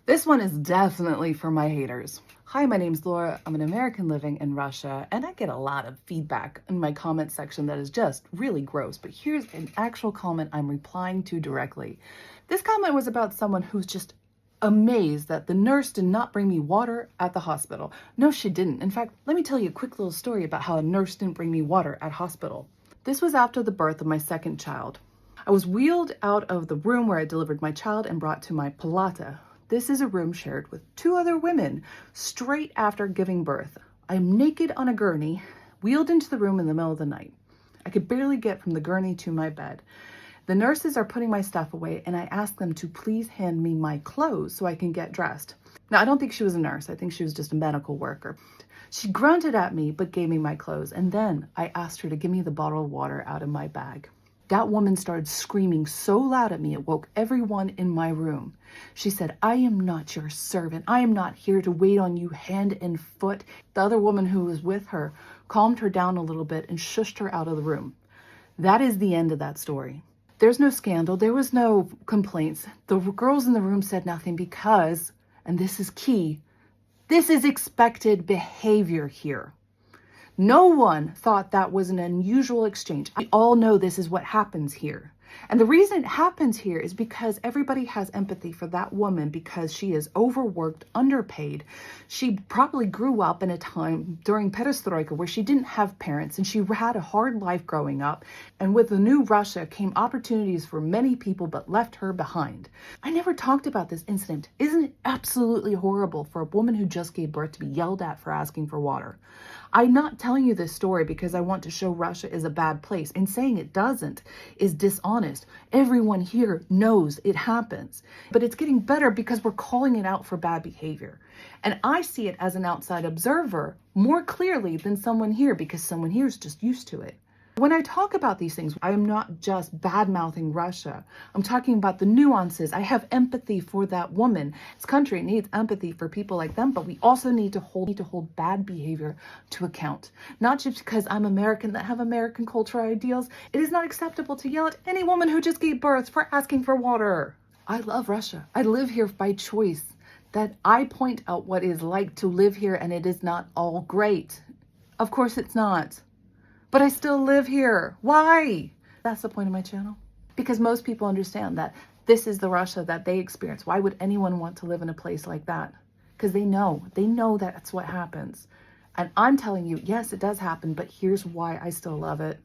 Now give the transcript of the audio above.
This one is definitely for my haters. Hi, my name's Laura. I'm an American living in Russia, and I get a lot of feedback in my comment section that is just really gross. But here's an actual comment I'm replying to directly. This comment was about someone who's just amazed that the nurse did not bring me water at the hospital. No, she didn't. In fact, let me tell you a quick little story about how a nurse didn't bring me water at hospital. This was after the birth of my second child. I was wheeled out of the room where I delivered my child and brought to my palata. This is a room shared with two other women straight after giving birth. I am naked on a gurney, wheeled into the room in the middle of the night. I could barely get from the gurney to my bed. The nurses are putting my stuff away, and I ask them to please hand me my clothes so I can get dressed. Now, I don't think she was a nurse. I think she was just a medical worker. She grunted at me, but gave me my clothes. And then I asked her to give me the bottle of water out of my bag. That woman started screaming so loud at me, it woke everyone in my room. She said, "I am not your servant. I am not here to wait on you hand and foot." The other woman who was with her calmed her down a little bit and shushed her out of the room. That is the end of that story. There's no scandal. There was no complaints. The girls in the room said nothing because, and this is key, this is expected behavior here. No one thought that was an unusual exchange. We all know this is what happens here. And the reason it happens here is because everybody has empathy for that woman because she is overworked, underpaid. She probably grew up in a time during perestroika where she didn't have parents and she had a hard life growing up. And with the new Russia came opportunities for many people but left her behind. I never talked about this incident. Isn't it absolutely horrible for a woman who just gave birth to be yelled at for asking for water? I'm not telling you this story because I want to show Russia is a bad place, and saying it doesn't is dishonest. Everyone here knows it happens, but it's getting better because we're calling it out for bad behavior. And I see it as an outside observer more clearly than someone here because someone here is just used to it. When I talk about these things, I am not just bad-mouthing Russia. I'm talking about the nuances. I have empathy for that woman. This country needs empathy for people like them, but we also need to hold bad behavior to account. Not just because I'm American that have American cultural ideals. It is not acceptable to yell at any woman who just gave birth for asking for water. I love Russia. I live here by choice. That I point out what it is like to live here, and it is not all great. Of course it's not. But I still live here. Why? That's the point of my channel. Because most people understand that this is the Russia that they experience. Why would anyone want to live in a place like that? Because they know that's what happens. And I'm telling you, yes, it does happen, but here's why I still love it.